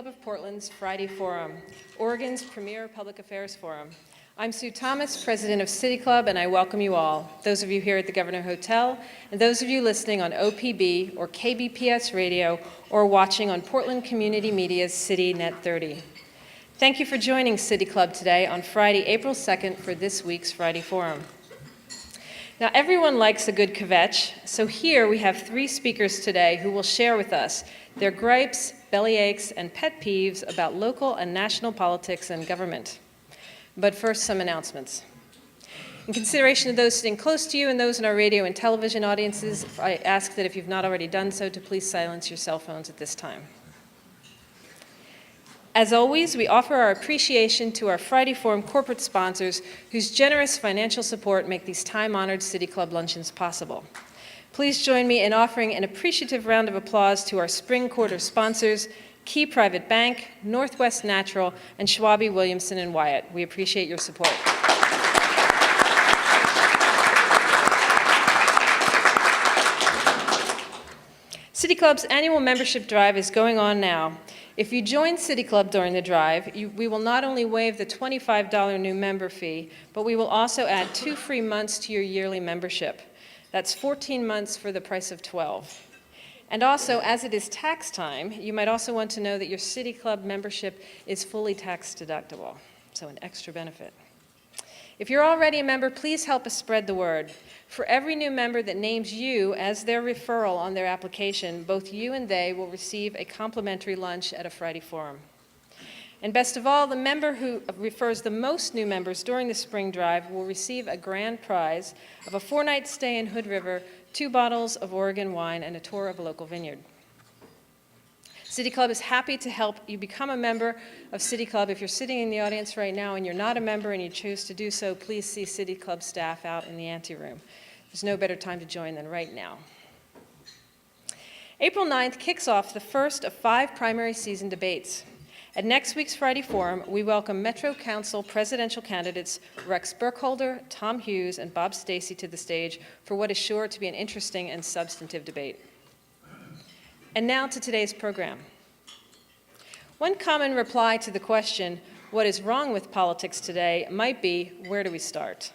Club of Portland's Friday Forum, Oregon's premier public affairs forum. I'm Sue Thomas, president of City Club, and I welcome you all, those of you here at the Governor Hotel, and those of you listening on OPB or KBPS radio, or watching on Portland Community Media's City Net 30. Thank you for joining City Club today on Friday, April 2nd for this week's Friday Forum. Now, everyone likes a good kvetch, so here we have 3 speakers today who will share with us their gripes, bellyaches, and pet peeves about local and national politics and government. But first, some announcements. In consideration of those sitting close to you and those in our radio and television audiences, I ask that if you've not already done so, to please silence your cell phones at this time. As always, we offer our appreciation to our Friday Forum corporate sponsors whose generous financial support make these time-honored City Club luncheons possible. Please join me in offering an appreciative round of applause to our spring quarter sponsors, Key Private Bank, Northwest Natural, and Schwabe, Williamson & Wyatt. We appreciate your support. City Club's annual membership drive is going on now. If you join City Club during the drive, we will not only waive the $25 new member fee, but we will also add 2 free months to your yearly membership. That's 14 months for the price of 12. And also, as it is tax time, you might also want to know that your City Club membership is fully tax deductible, so an extra benefit. If you're already a member, please help us spread the word. For every new member that names you as their referral on their application, both you and they will receive a complimentary lunch at a Friday Forum. And best of all, the member who refers the most new members during the spring drive will receive a grand prize of a 4-night stay in Hood River, 2 bottles of Oregon wine, and a tour of a local vineyard. City Club is happy to help you become a member of City Club. If you're sitting in the audience right now and you're not a member and you choose to do so, please see City Club staff out in the anteroom. There's no better time to join than right now. April 9th kicks off the first of 5 primary season debates. At next week's Friday Forum, we welcome Metro Council presidential candidates Rex Burkholder, Tom Hughes, and Bob Stacey to the stage for what is sure to be an interesting and substantive debate. And now to today's program. One common reply to the question, what is wrong with politics today, might be, where do we start?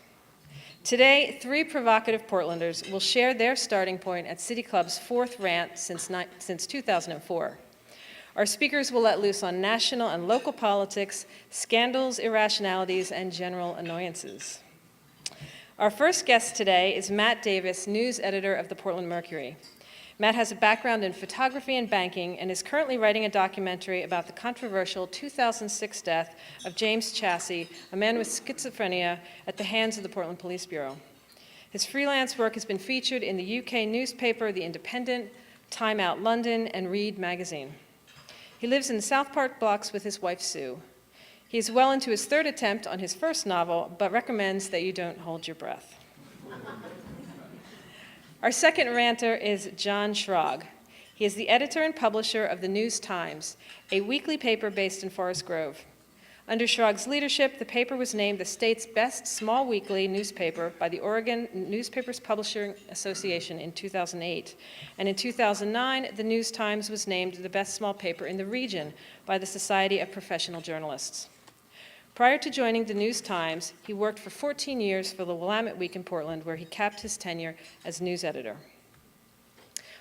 Today, 3 provocative Portlanders will share their starting point at City Club's 4th rant since 2004. Our speakers will let loose on national and local politics, scandals, irrationalities, and general annoyances. Our first guest today is Matt Davis, news editor of the Portland Mercury. Matt has a background in photography and banking and is currently writing a documentary about the controversial 2006 death of James Chassie, a man with schizophrenia, at the hands of the Portland Police Bureau. His freelance work has been featured in the UK newspaper The Independent, Time Out London, and Read magazine. He lives in the South Park blocks with his wife, Sue. He is well into his 3rd attempt on his first novel, but recommends that you don't hold your breath. Our second ranter is John Schrag. He is the editor and publisher of the News-Times, a weekly paper based in Forest Grove. Under Schrag's leadership, the paper was named the state's best small weekly newspaper by the Oregon Newspapers Publishing Association in 2008. And in 2009, the News-Times was named the best small paper in the region by the Society of Professional Journalists. Prior to joining the News-Times, he worked for 14 years for the Willamette Week in Portland, where he capped his tenure as news editor.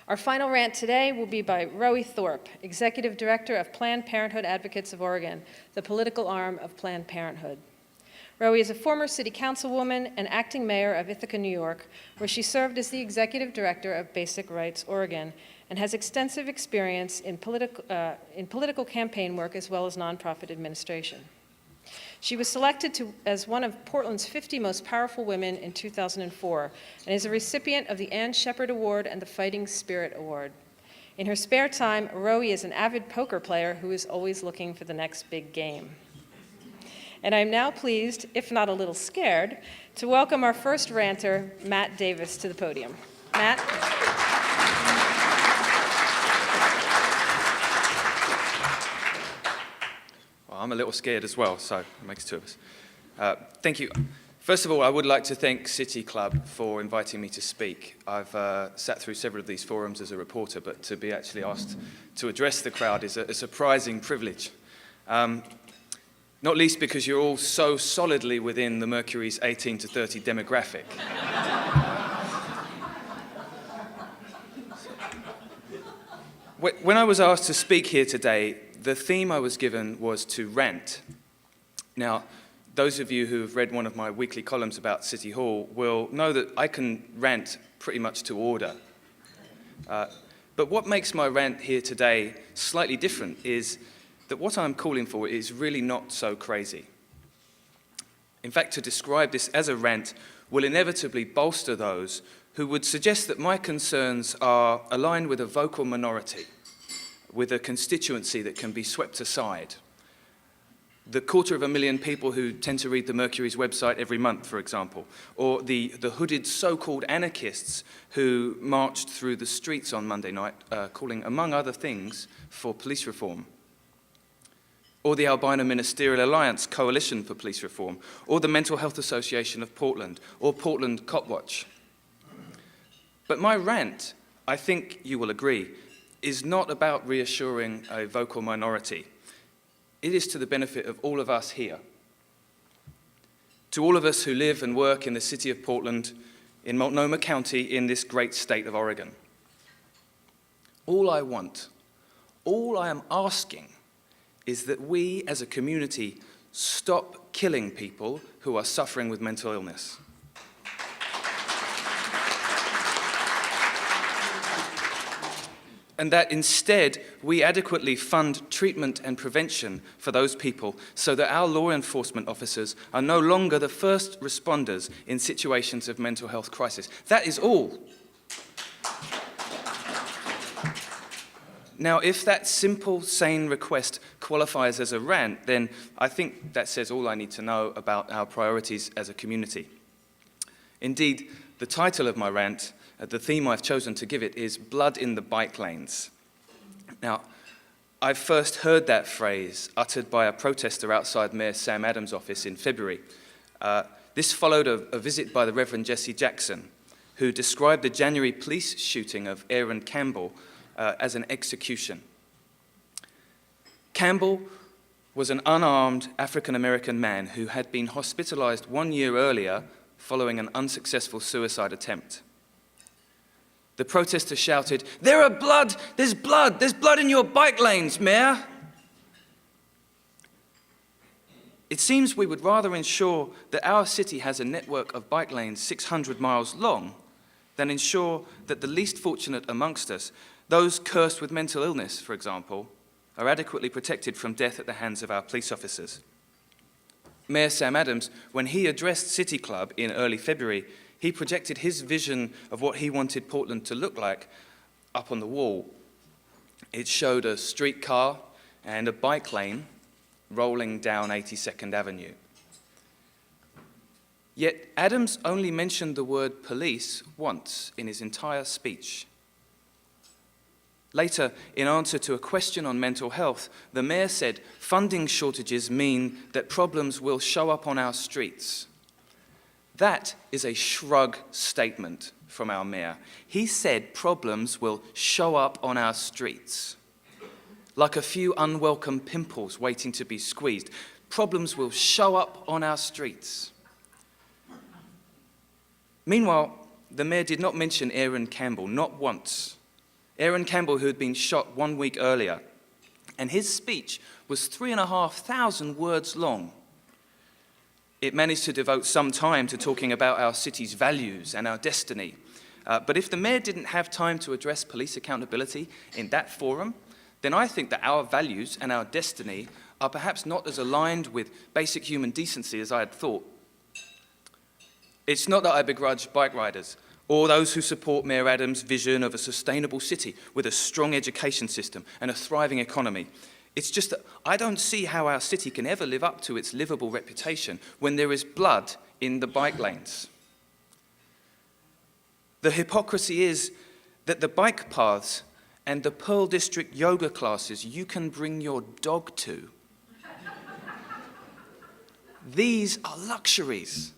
Our final rant today will be by Roey Thorpe, Executive Director of Planned Parenthood Advocates of Oregon, the political arm of Planned Parenthood. Roey is a former city councilwoman and acting mayor of Ithaca, New York, where she served as the Executive Director of Basic Rights Oregon, and has extensive experience in political campaign work as well as nonprofit administration. She was selected as one of Portland's 50 most powerful women in 2004 and is a recipient of the Ann Shepard Award and the Fighting Spirit Award. In her spare time, Roey is an avid poker player who is always looking for the next big game. And I'm now pleased, if not a little scared, to welcome our first ranter, Matt Davis, to the podium. Matt? I'm a little scared as well, so it makes 2 of us. Thank you. First of all, I would like to thank City Club for inviting me to speak. I've sat through several of these forums as a reporter, but to be actually asked to address the crowd is a surprising privilege. Not least because you're all so solidly within the Mercury's 18 to 30 demographic. When I was asked to speak here today, the theme I was given was to rant. Now, those of you who have read one of my weekly columns about City Hall will know that I can rant pretty much to order. But what makes my rant here today slightly different is that what I'm calling for is really not so crazy. In fact, to describe this as a rant will inevitably bolster those who would suggest that my concerns are aligned with a vocal minority, with a constituency that can be swept aside. The 250,000 people who tend to read the Mercury's website every month, for example, or the hooded so-called anarchists who marched through the streets on Monday night, calling, among other things, for police reform, or the Albino Ministerial Alliance Coalition for Police Reform, or the Mental Health Association of Portland, or Portland Cop Watch. But my rant, I think you will agree, is not about reassuring a vocal minority. It is to the benefit of all of us here. To all of us who live and work in the city of Portland, in Multnomah County, in this great state of Oregon. All I want, all I am asking, is that we as a community stop killing people who are suffering with mental illness. And that instead we adequately fund treatment and prevention for those people so that our law enforcement officers are no longer the first responders in situations of mental health crisis. That is all. Now, if that simple, sane request qualifies as a rant, then I think that says all I need to know about our priorities as a community. Indeed, the title of my rant, the theme I've chosen to give it, is Blood in the Bike Lanes. Now, I first heard that phrase uttered by a protester outside Mayor Sam Adams' office in February. This followed a visit by the Reverend Jesse Jackson, who described the January police shooting of Aaron Campbell as an execution. Campbell was an unarmed African-American man who had been hospitalized 1 year earlier following an unsuccessful suicide attempt. The protester shouted, "There's blood in your bike lanes, Mayor." It seems we would rather ensure that our city has a network of bike lanes 600 miles long than ensure that the least fortunate amongst us, those cursed with mental illness, for example, are adequately protected from death at the hands of our police officers. Mayor Sam Adams, when he addressed City Club in early February, he projected his vision of what he wanted Portland to look like up on the wall. It showed a streetcar and a bike lane rolling down 82nd Avenue. Yet Adams only mentioned the word police once in his entire speech. Later, in answer to a question on mental health, the mayor said funding shortages mean that problems will show up on our streets. That is a shrug statement from our mayor. He said problems will show up on our streets. Like a few unwelcome pimples waiting to be squeezed. Problems will show up on our streets. Meanwhile, the mayor did not mention Aaron Campbell, not once. Aaron Campbell, who had been shot 1 week earlier, and his speech was 3,500 words long. It managed to devote some time to talking about our city's values and our destiny. But if the mayor didn't have time to address police accountability in that forum, then I think that our values and our destiny are perhaps not as aligned with basic human decency as I had thought. It's not that I begrudge bike riders or those who support Mayor Adams' vision of a sustainable city with a strong education system and a thriving economy. It's just that I don't see how our city can ever live up to its livable reputation when there is blood in the bike lanes. The hypocrisy is that the bike paths and the Pearl District yoga classes you can bring your dog to, these are luxuries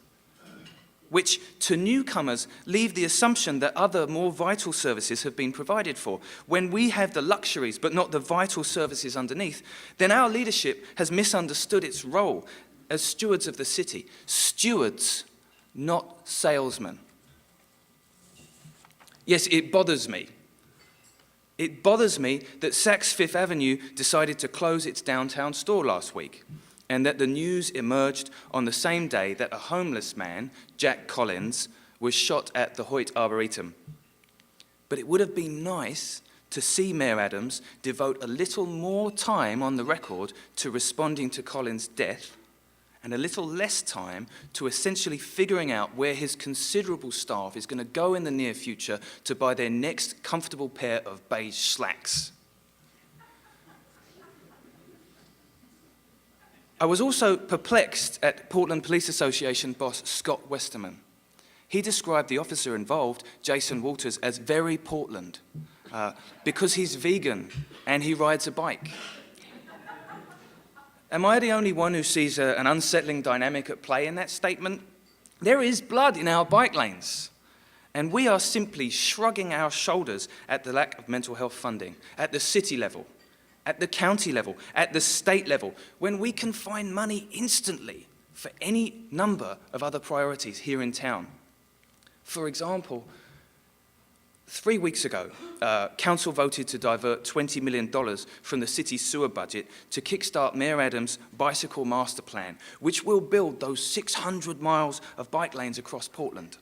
which to newcomers leave the assumption that other more vital services have been provided for. When we have the luxuries but not the vital services underneath, then our leadership has misunderstood its role as stewards of the city. Stewards, not salesmen. Yes, it bothers me. It bothers me that Saks Fifth Avenue decided to close its downtown store last week, and that the news emerged on the same day that a homeless man, Jack Collins, was shot at the Hoyt Arboretum. But it would have been nice to see Mayor Adams devote a little more time on the record to responding to Collins' death, and a little less time to essentially figuring out where his considerable staff is going to go in the near future to buy their next comfortable pair of beige slacks. I was also perplexed at Portland Police Association boss Scott Westerman. He described the officer involved, Jason Walters, as very Portland because he's vegan and he rides a bike. Am I the only one who sees an unsettling dynamic at play in that statement? There is blood in our bike lanes, and we are simply shrugging our shoulders at the lack of mental health funding at the city level, at the county level, at the state level, when we can find money instantly for any number of other priorities here in town. For example, 3 weeks ago, Council voted to divert $20 million from the city's sewer budget to kickstart Mayor Adams' bicycle master plan, which will build those 600 miles of bike lanes across Portland.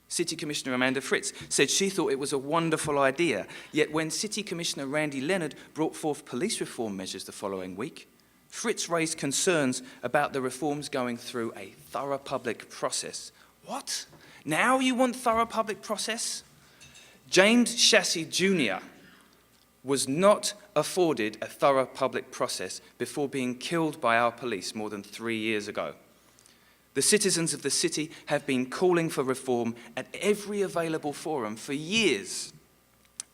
City Commissioner Amanda Fritz said she thought it was a wonderful idea, yet when City Commissioner Randy Leonard brought forth police reform measures the following week, Fritz raised concerns about the reforms going through a thorough public process. What? Now you want thorough public process? James Chassis Jr. was not afforded a thorough public process before being killed by our police more than 3 years ago. The citizens of the city have been calling for reform at every available forum for years,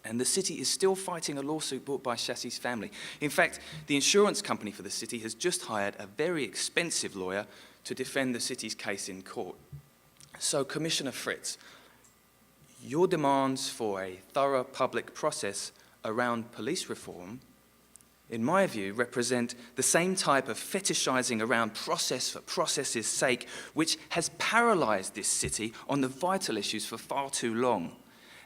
and the city is still fighting a lawsuit brought by Chassis' family. In fact, the insurance company for the city has just hired a very expensive lawyer to defend the city's case in court. So, Commissioner Fritz, your demands for a thorough public process around police reform, in my view, represent the same type of fetishizing around process for process's sake, which has paralyzed this city on the vital issues for far too long.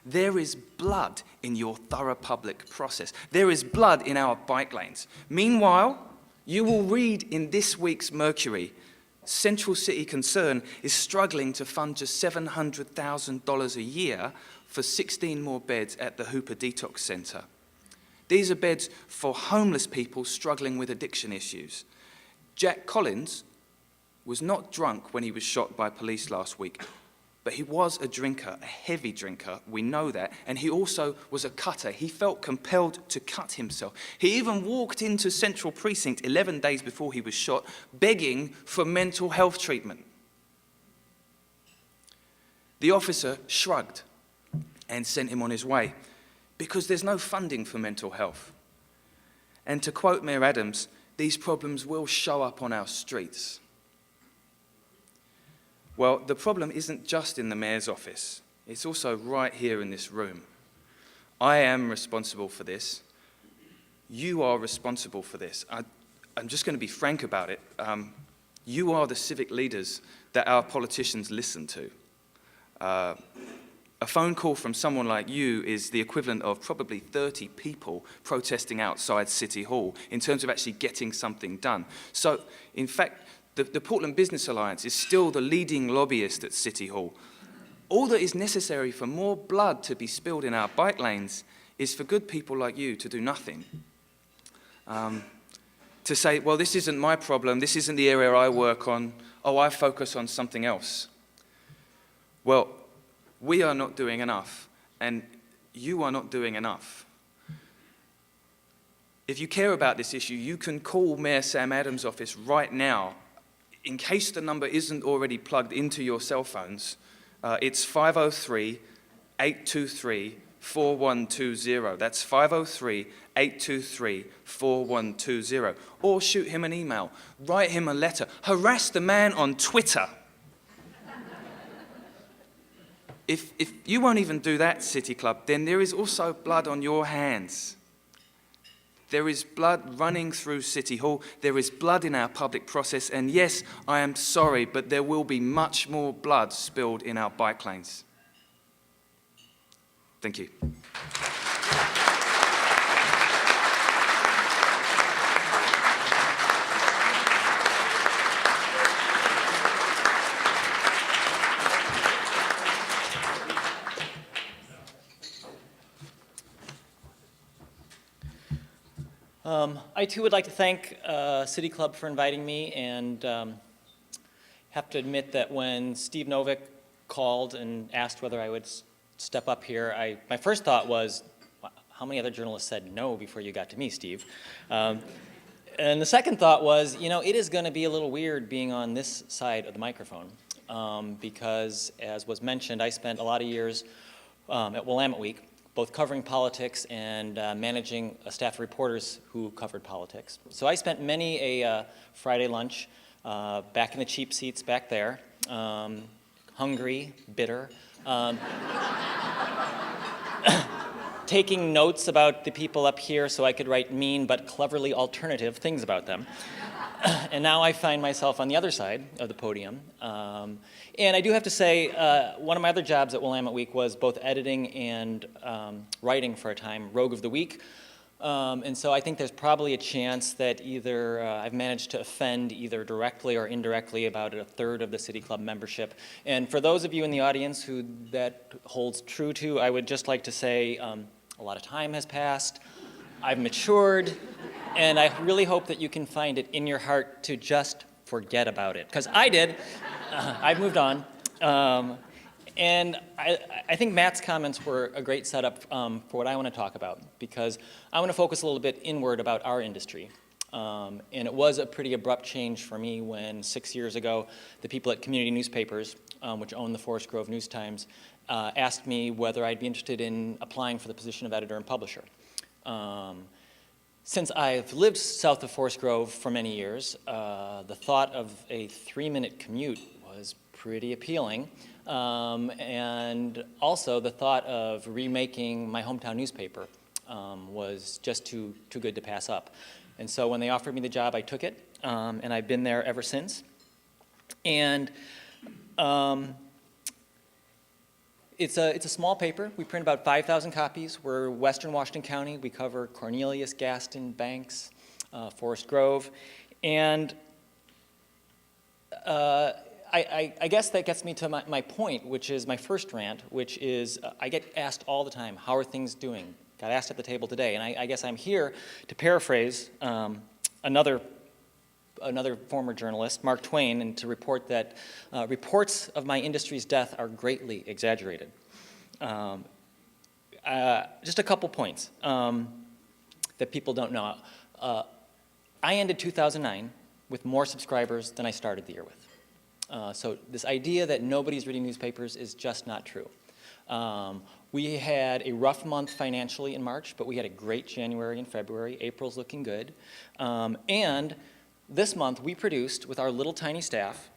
There is blood in your thorough public process. There is blood in our bike lanes. Meanwhile, you will read in this week's Mercury, Central City Concern is struggling to fund just $700,000 a year for 16 more beds at the Hooper Detox Centre. These are beds for homeless people struggling with addiction issues. Jack Collins was not drunk when he was shot by police last week, but he was a drinker, a heavy drinker, we know that, and he also was a cutter. He felt compelled to cut himself. He even walked into Central Precinct 11 days before he was shot, begging for mental health treatment. The officer shrugged and sent him on his way because there's no funding for mental health. And to quote Mayor Adams, these problems will show up on our streets. Well, the problem isn't just in the mayor's office. It's also right here in this room. I am responsible for this. You are responsible for this. I'm just going to be frank about it. You are the civic leaders that our politicians listen to. A phone call from someone like you is the equivalent of probably 30 people protesting outside City Hall in terms of actually getting something done. So, in fact, the Portland Business Alliance is still the leading lobbyist at City Hall. All that is necessary for more blood to be spilled in our bike lanes is for good people like you to do nothing. To say, well, this isn't my problem, this isn't the area I work on, oh, I focus on something else. Well, we are not doing enough, and you are not doing enough. If you care about this issue, you can call Mayor Sam Adams' office right now. In case the number isn't already plugged into your cell phones, it's 503-823-4120. That's 503-823-4120. Or shoot him an email, write him a letter, harass the man on Twitter. If you won't even do that, City Club, then there is also blood on your hands. There is blood running through City Hall. There is blood in our public process. And yes, I am sorry, but there will be much more blood spilled in our bike lanes. Thank you. I too would like to thank City Club for inviting me, and have to admit that when Steve Novick called and asked whether I would step up here, my first thought was, how many other journalists said no before you got to me, Steve? And the second thought was, it is going to be a little weird being on this side of the microphone, because, as was mentioned, I spent a lot of years at Willamette Week, both covering politics and managing a staff of reporters who covered politics. So I spent many a Friday lunch back in the cheap seats back there, hungry, bitter, taking notes about the people up here so I could write mean but cleverly alternative things about them. And now I find myself on the other side of the podium. And I do have to say, one of my other jobs at Willamette Week was both editing and writing for a time, Rogue of the Week. And so I think there's probably a chance that either I've managed to offend either directly or indirectly about a third of the City Club membership. And for those of you in the audience who that holds true to, I would just like to say a lot of time has passed. I've matured. And I really hope that you can find it in your heart to just forget about it. Because I did. I've moved on. And I think Matt's comments were a great setup for what I want to talk about. Because I want to focus a little bit inward about our industry. And it was a pretty abrupt change for me when 6 years ago, the people at Community Newspapers, which own the Forest Grove News Times, asked me whether I'd be interested in applying for the position of editor and publisher. Since I've lived south of Forest Grove for many years, the thought of a 3-minute commute was pretty appealing. And also the thought of remaking my hometown newspaper was just too good to pass up. And so when they offered me the job, I took it, and I've been there ever since. And it's a small paper. We print about 5,000 copies. We're Western Washington County. We cover Cornelius, Gaston, Banks, Forest Grove. And I guess that gets me to my point, which is my first rant, which is I get asked all the time, how are things doing? Got asked at the table today. And I guess I'm here to paraphrase another former journalist, Mark Twain, and to report that reports of my industry's death are greatly exaggerated. Just a couple points that people don't know. I ended 2009 with more subscribers than I started the year with. So this idea that nobody's reading newspapers is just not true. We had a rough month financially in March, but we had a great January and February. April's looking good. And this month, we produced, with our little tiny staff,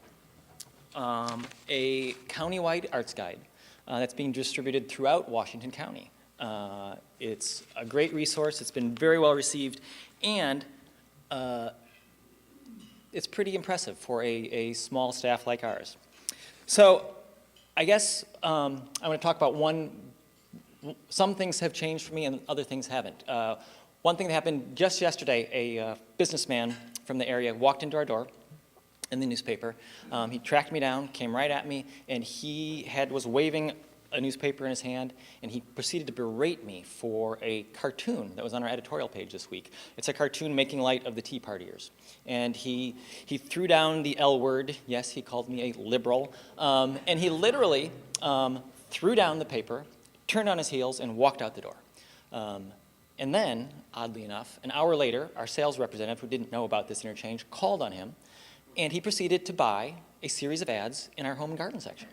a countywide arts guide that's being distributed throughout Washington County. It's a great resource. It's been very well received, and it's pretty impressive for a small staff like ours. So I guess I want to talk about some things have changed for me and other things haven't. One thing that happened just yesterday, a businessman from the area walked into our door in the newspaper. He tracked me down, came right at me, and he was waving a newspaper in his hand, and he proceeded to berate me for a cartoon that was on our editorial page this week. It's a cartoon making light of the Tea Partiers. And he threw down the L word. Yes, he called me a liberal. And he literally threw down the paper, turned on his heels, and walked out the door. And then, oddly enough, an hour later, our sales representative, who didn't know about this interchange, called on him, and he proceeded to buy a series of ads in our home and garden section.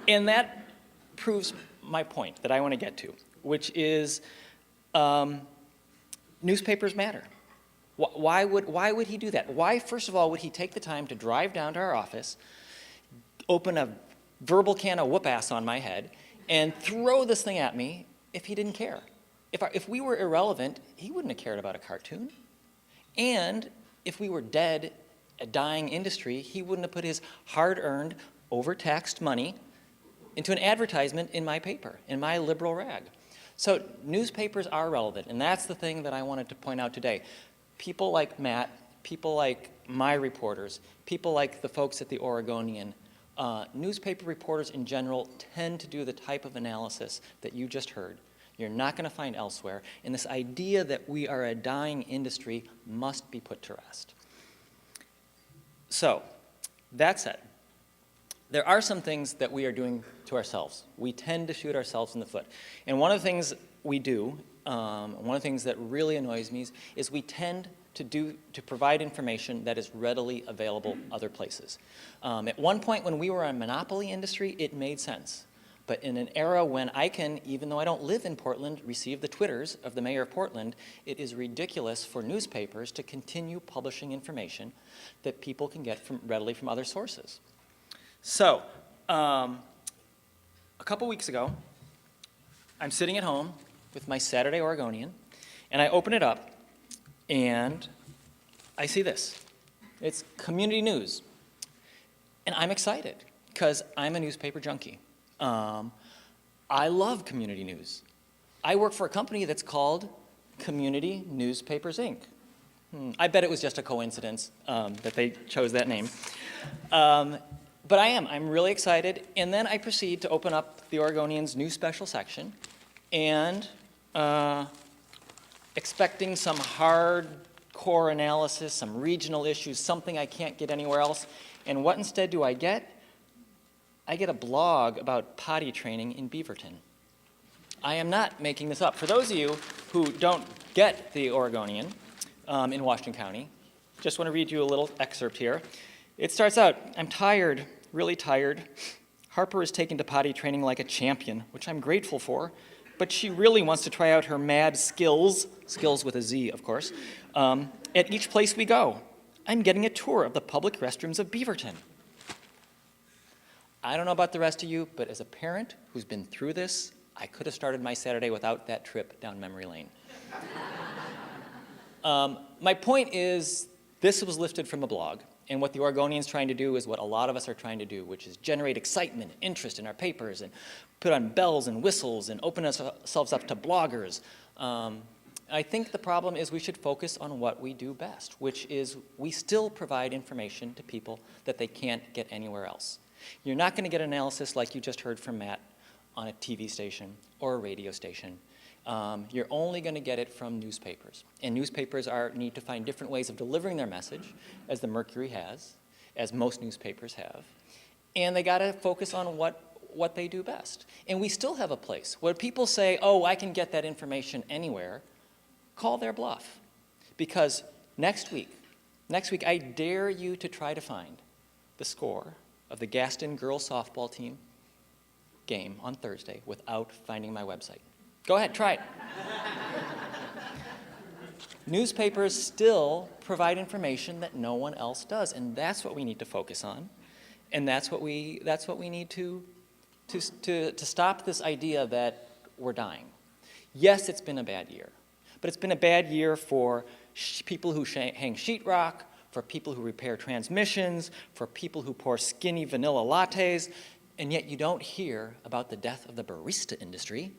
And that proves my point that I want to get to, which is newspapers matter. Why would he do that? Why, first of all, would he take the time to drive down to our office, open a verbal can of whoop-ass on my head and throw this thing at me if he didn't care. If we were irrelevant, he wouldn't have cared about a cartoon. And if we were dead, a dying industry, he wouldn't have put his hard-earned, overtaxed money into an advertisement in my paper, in my liberal rag. So newspapers are relevant, and that's the thing that I wanted to point out today. People like Matt, people like my reporters, people like the folks at the Oregonian, newspaper reporters in general tend to do the type of analysis that you just heard. You're not going to find elsewhere, and this idea that we are a dying industry must be put to rest. So, that said, there are some things that we are doing to ourselves. We tend to shoot ourselves in the foot. And one of the things we do, one of the things that really annoys me is we tend to provide information that is readily available other places. At one point when we were a monopoly industry, it made sense. But in an era when I can, even though I don't live in Portland, receive the Twitters of the mayor of Portland, it is ridiculous for newspapers to continue publishing information that people can get readily from other sources. So, a couple weeks ago, I'm sitting at home with my Saturday Oregonian, and I open it up, and I see this. It's community news. And I'm excited, because I'm a newspaper junkie. I love community news. I work for a company that's called Community Newspapers, Inc. I bet it was just a coincidence that they chose that name. But I'm really excited. And then I proceed to open up the Oregonian's new special section and expecting some hardcore analysis, some regional issues, something I can't get anywhere else. And what instead do I get? I get a blog about potty training in Beaverton. I am not making this up. For those of you who don't get the Oregonian in Washington County, just want to read you a little excerpt here. It starts out, I'm tired, really tired. Harper is taken to potty training like a champion, which I'm grateful for, but she really wants to try out her mad skills with a Z, of course, at each place we go. I'm getting a tour of the public restrooms of Beaverton. I don't know about the rest of you, but as a parent who's been through this, I could have started my Saturday without that trip down memory lane. My point is, this was lifted from a blog, and what the Oregonian's trying to do is what a lot of us are trying to do, which is generate excitement and interest in our papers and put on bells and whistles and open ourselves up to bloggers. I think the problem is we should focus on what we do best, which is we still provide information to people that they can't get anywhere else. You're not going to get analysis like you just heard from Matt on a TV station or a radio station. You're only going to get it from newspapers. And newspapers need to find different ways of delivering their message, as the Mercury has, as most newspapers have. And they got to focus on what they do best. And we still have a place where people say, oh, I can get that information anywhere. Call their bluff. Because next week, I dare you to try to find the score of the Gaston girls softball team game on Thursday without finding my website. Go ahead, try it. Newspapers still provide information that no one else does, and that's what we need to focus on, and that's what we need to stop this idea that we're dying. Yes, it's been a bad year, but it's been a bad year for people who hang sheetrock, for people who repair transmissions, for people who pour skinny vanilla lattes, and yet you don't hear about the death of the barista industry.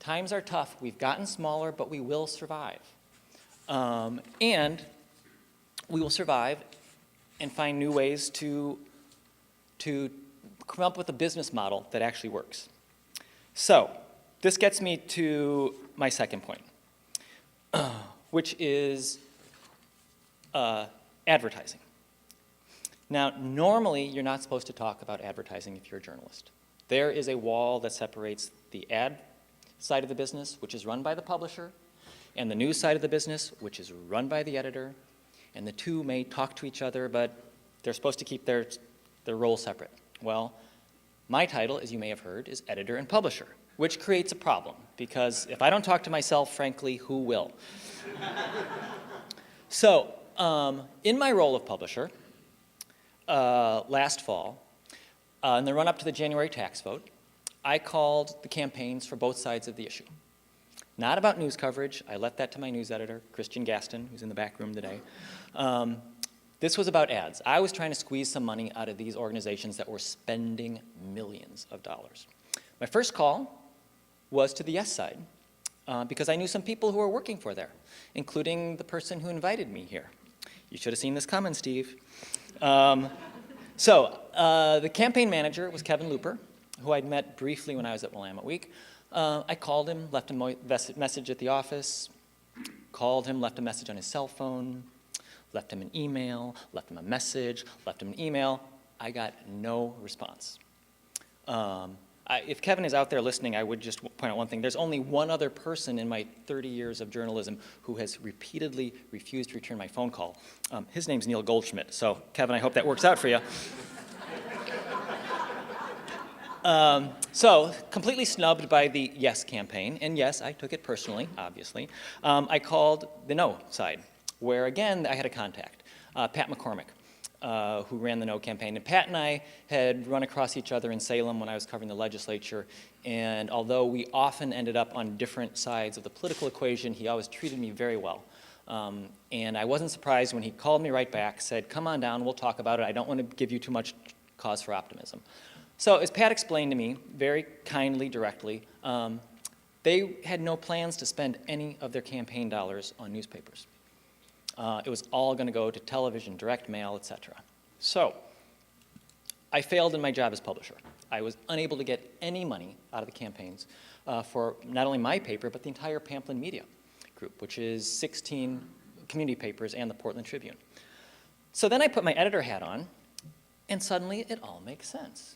Times are tough. We've gotten smaller, but we will survive. And we will survive and find new ways to come up with a business model that actually works. So this gets me to my second point, which is advertising. Now, normally, you're not supposed to talk about advertising if you're a journalist. There is a wall that separates the ad side of the business, which is run by the publisher, and the news side of the business, which is run by the editor, and the two may talk to each other, but they're supposed to keep their roles separate. Well, my title, as you may have heard, is editor and publisher, which creates a problem, because if I don't talk to myself, frankly, who will? So, in my role of publisher, last fall, In the run-up to the January tax vote, I called the campaigns for both sides of the issue. Not about news coverage. I left that to my news editor, Christian Gaston, who's in the back room today. This was about ads. I was trying to squeeze some money out of these organizations that were spending millions of dollars. My first call was to the yes side, because I knew some people who were working for there, including the person who invited me here. You should have seen this coming, Steve. The campaign manager was Kevin Looper, who I'd met briefly when I was at Willamette Week. I called him, left him a message at the office, called him, left a message on his cell phone, left him an email, left him a message, left him an email. I got no response. If Kevin is out there listening, I would just point out one thing. There's only one other person in my 30 years of journalism who has repeatedly refused to return my phone call. His name's Neil Goldschmidt. So, Kevin, I hope that works out for you. Completely snubbed by the yes campaign, and yes, I took it personally, obviously. I called the no side, where again, I had a contact, Pat McCormick, who ran the no campaign. And Pat and I had run across each other in Salem when I was covering the legislature, and although we often ended up on different sides of the political equation, he always treated me very well. And I wasn't surprised when he called me right back, said, come on down, we'll talk about it. I don't want to give you too much cause for optimism. So as Pat explained to me, very kindly, directly, they had no plans to spend any of their campaign dollars on newspapers. It was all going to go to television, direct mail, etc. So I failed in my job as publisher. I was unable to get any money out of the campaigns for not only my paper, but the entire Pamplin Media Group, which is 16 community papers and the Portland Tribune. So then I put my editor hat on, and suddenly it all makes sense.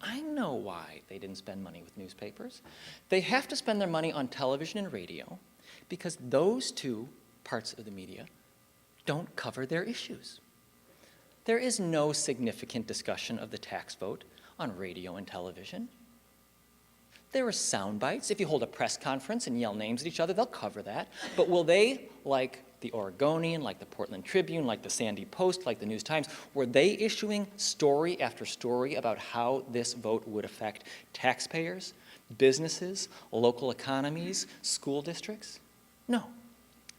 I know why they didn't spend money with newspapers. They have to spend their money on television and radio because those two parts of the media don't cover their issues. There is no significant discussion of the tax vote on radio and television. There are sound bites. If you hold a press conference and yell names at each other, they'll cover that. But will they, like the Oregonian, like the Portland Tribune, like the Sandy Post, like the News Times, were they issuing story after story about how this vote would affect taxpayers, businesses, local economies, school districts? No.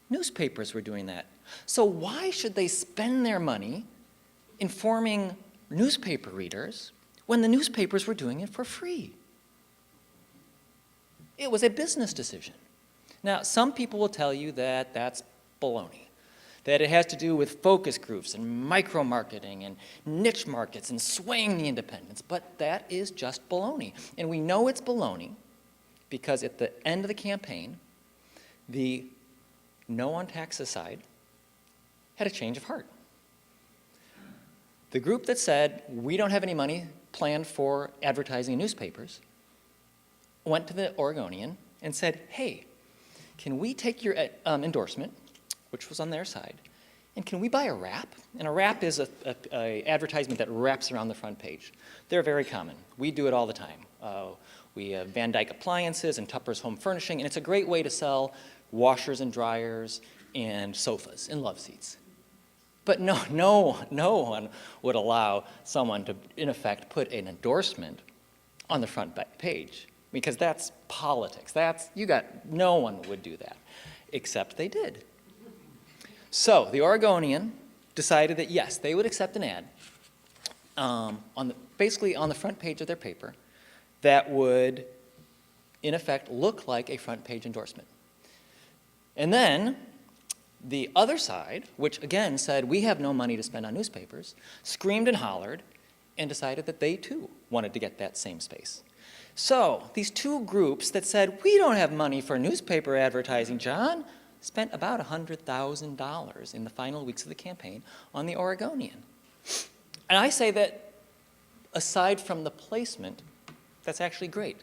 Newspapers were doing that. So why should they spend their money informing newspaper readers when the newspapers were doing it for free? It was a business decision. Now, some people will tell you that that's baloney, that it has to do with focus groups and micro-marketing and niche markets and swaying the independents, but that is just baloney. And we know it's baloney because at the end of the campaign, the no on taxes side had a change of heart. The group that said, we don't have any money planned for advertising in newspapers, went to the Oregonian and said, hey, can we take your endorsement, which was on their side, and can we buy a wrap? And a wrap is a advertisement that wraps around the front page. They're very common. We do it all the time. We have Van Dyke Appliances and Tupper's Home Furnishing, and it's a great way to sell washers and dryers and sofas and love seats. But no one would allow someone to, in effect, put an endorsement on the front page, because that's politics. No one would do that, except they did. So the Oregonian decided that yes, they would accept an ad basically on the front page of their paper that would, in effect, look like a front page endorsement. And then the other side, which again said, we have no money to spend on newspapers, screamed and hollered and decided that they too wanted to get that same space. So these two groups that said, we don't have money for newspaper advertising, John, spent about $100,000 in the final weeks of the campaign on the Oregonian. And I say that aside from the placement, that's actually great.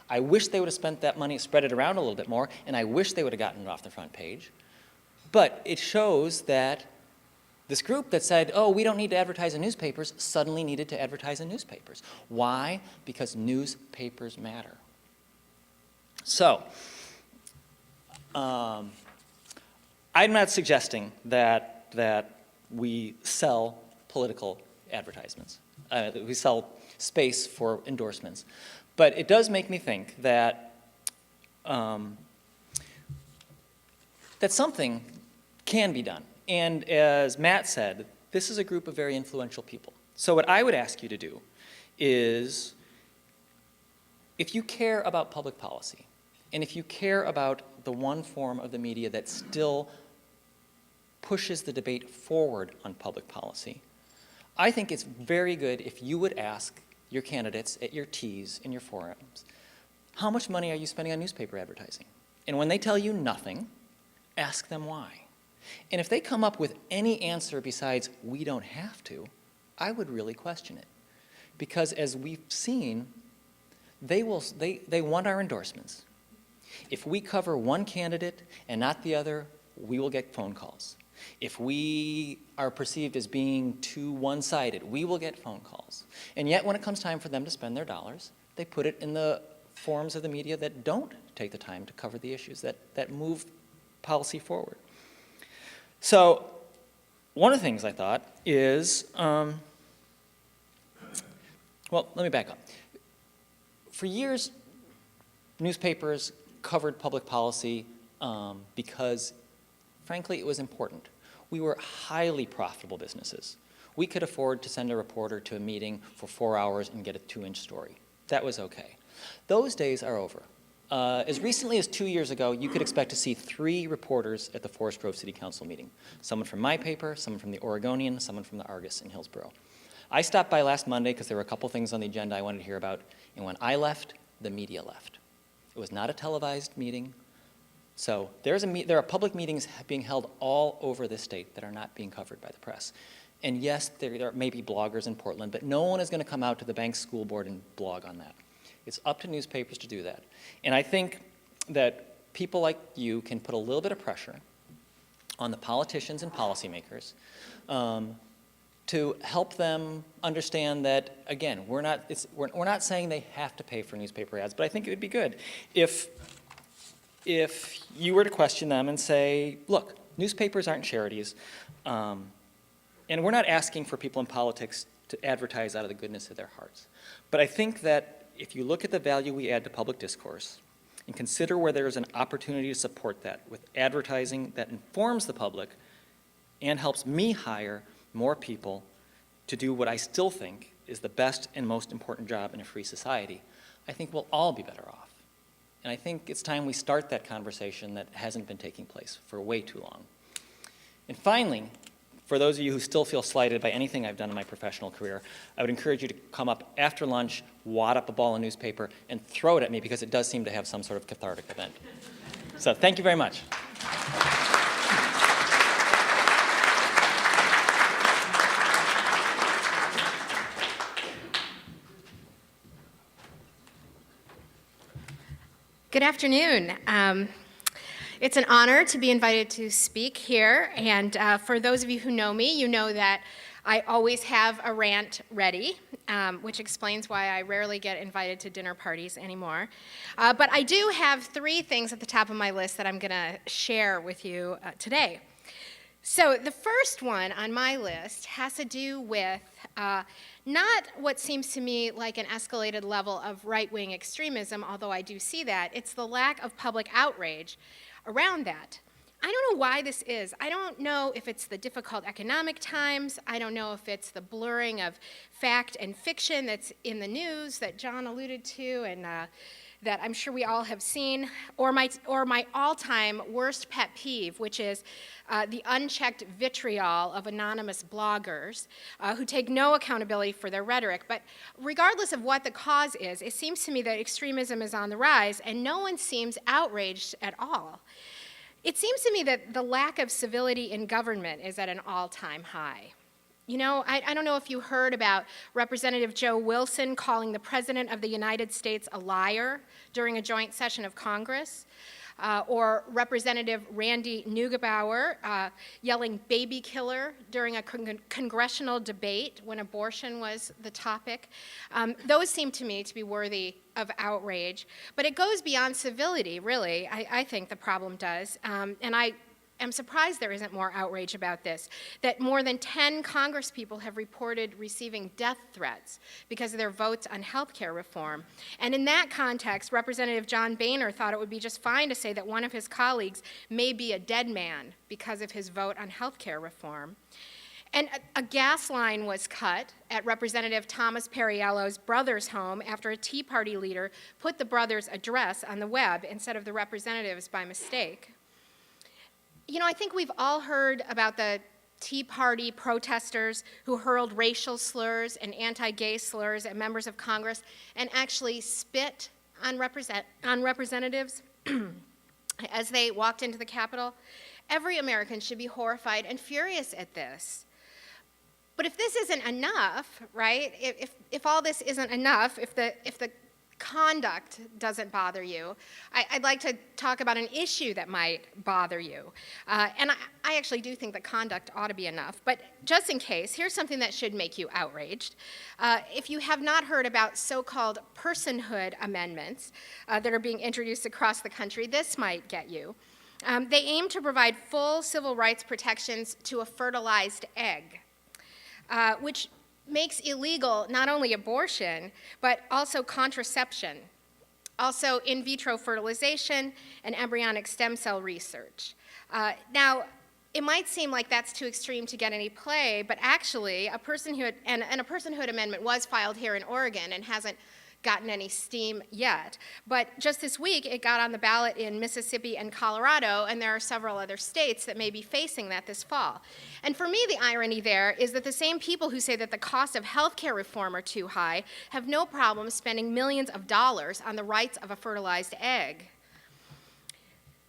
I wish they would have spent that money, spread it around a little bit more, and I wish they would have gotten it off the front page. But it shows that this group that said, oh, we don't need to advertise in newspapers, suddenly needed to advertise in newspapers. Why? Because newspapers matter. So, I'm not suggesting that we sell political advertisements. We sell space for endorsements. But it does make me think that that something can be done. And as Matt said, this is a group of very influential people. So what I would ask you to do is, if you care about public policy, and if you care about the one form of the media that still pushes the debate forward on public policy, I think it's very good if you would ask your candidates at your teas and your forums, how much money are you spending on newspaper advertising? And when they tell you nothing, ask them why. And if they come up with any answer besides, we don't have to, I would really question it. Because as we've seen, they want our endorsements. If we cover one candidate and not the other, we will get phone calls. If we are perceived as being too one-sided, we will get phone calls. And yet when it comes time for them to spend their dollars, they put it in the forms of the media that don't take the time to cover the issues that move policy forward. So one of the things I thought is, well, let me back up. For years, newspapers covered public policy because, frankly, it was important. We were highly profitable businesses. We could afford to send a reporter to a meeting for 4 hours and get a 2-inch story. That was okay. Those days are over. As recently as 2 years ago, you could expect to see 3 reporters at the Forest Grove City Council meeting. Someone from my paper, someone from the Oregonian, someone from the Argus in Hillsborough. I stopped by last Monday because there were a couple things on the agenda I wanted to hear about, and when I left, the media left. It was not a televised meeting. So there are public meetings being held all over this state that are not being covered by the press. And yes, there may be bloggers in Portland, but no one is going to come out to the Banks School Board and blog on that. It's up to newspapers to do that. And I think that people like you can put a little bit of pressure on the politicians and policymakers to help them understand that, again, we're not saying they have to pay for newspaper ads, but I think it would be good if you were to question them and say, look, newspapers aren't charities, and we're not asking for people in politics to advertise out of the goodness of their hearts. But I think that if you look at the value we add to public discourse and consider where there is an opportunity to support that with advertising that informs the public and helps me hire more people to do what I still think is the best and most important job in a free society, I think we'll all be better off. And I think it's time we start that conversation that hasn't been taking place for way too long. And finally, for those of you who still feel slighted by anything I've done in my professional career, I would encourage you to come up after lunch, wad up a ball of newspaper, and throw it at me because it does seem to have some sort of cathartic event. So thank you very much. Good afternoon. It's an honor to be invited to speak here, and for those of you who know me, you know that I always have a rant ready, which explains why I rarely get invited to dinner parties anymore. But I do have 3 things at the top of my list that I'm going to share with you today. So the first one on my list has to do with not what seems to me like an escalated level of right-wing extremism, although I do see that. It's the lack of public outrage around that. I don't know why this is. I don't know if it's the difficult economic times. I don't know if it's the blurring of fact and fiction that's in the news that John alluded to and that I'm sure we all have seen, or my all-time worst pet peeve, which is the unchecked vitriol of anonymous bloggers who take no accountability for their rhetoric. But regardless of what the cause is, it seems to me that extremism is on the rise, and no one seems outraged at all. It seems to me that the lack of civility in government is at an all-time high. You know, I don't know if you heard about Representative Joe Wilson calling the President of the United States a liar during a joint session of Congress, or Representative Randy Neugebauer yelling baby killer during a congressional debate when abortion was the topic. Those seem to me to be worthy of outrage. But it goes beyond civility, really. I think the problem does. And I am surprised there isn't more outrage about this, that more than 10 congresspeople have reported receiving death threats because of their votes on health care reform. And in that context, Representative John Boehner thought it would be just fine to say that one of his colleagues may be a dead man because of his vote on health care reform. And a gas line was cut at Representative Thomas Perriello's brother's home after a Tea Party leader put the brother's address on the web instead of the representative's by mistake. You know, I think we've all heard about the Tea Party protesters who hurled racial slurs and anti-gay slurs at members of Congress and actually spit on representatives as they walked into the Capitol. Every American should be horrified and furious at this. But if this isn't enough, right, if all this isn't enough, if the conduct doesn't bother you, I'd like to talk about an issue that might bother you. And I actually do think that conduct ought to be enough. But just in case, here's something that should make you outraged. If you have not heard about so-called personhood amendments that are being introduced across the country, this might get you. They aim to provide full civil rights protections to a fertilized egg, which makes illegal not only abortion, but also contraception, also in vitro fertilization and embryonic stem cell research. Now, it might seem like that's too extreme to get any play, but actually, a personhood amendment was filed here in Oregon and hasn't gotten any steam yet. But just this week, it got on the ballot in Mississippi and Colorado, and there are several other states that may be facing that this fall. And for me, the irony there is that the same people who say that the costs of health care reform are too high have no problem spending millions of dollars on the rights of a fertilized egg.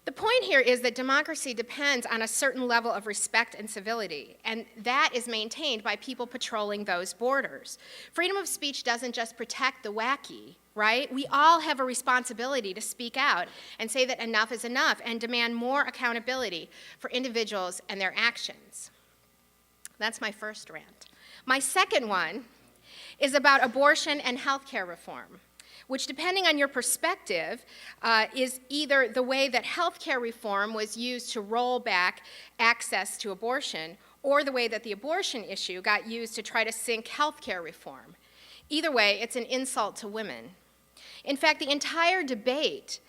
The point here is that democracy depends on a certain level of respect and civility, and that is maintained by people patrolling those borders. Freedom of speech doesn't just protect the wacky, right? We all have a responsibility to speak out and say that enough is enough and demand more accountability for individuals and their actions. That's my first rant. My second one is about abortion and health care reform, which, depending on your perspective, is either the way that health care reform was used to roll back access to abortion, or the way that the abortion issue got used to try to sink health care reform. Either way, it's an insult to women. In fact, the entire debate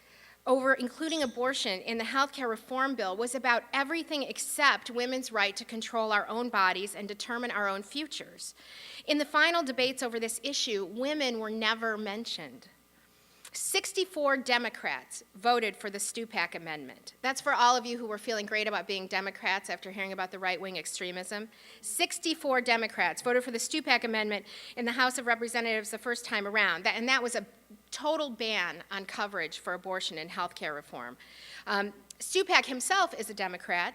over including abortion in the health care reform bill was about everything except women's right to control our own bodies and determine our own futures. In the final debates over this issue, women were never mentioned. 64 Democrats voted for the Stupak amendment. That's for all of you who were feeling great about being Democrats after hearing about the right-wing extremism. 64 Democrats voted for the Stupak amendment in the House of Representatives the first time around, and that was a total ban on coverage for abortion and health care reform. Stupak himself is a Democrat.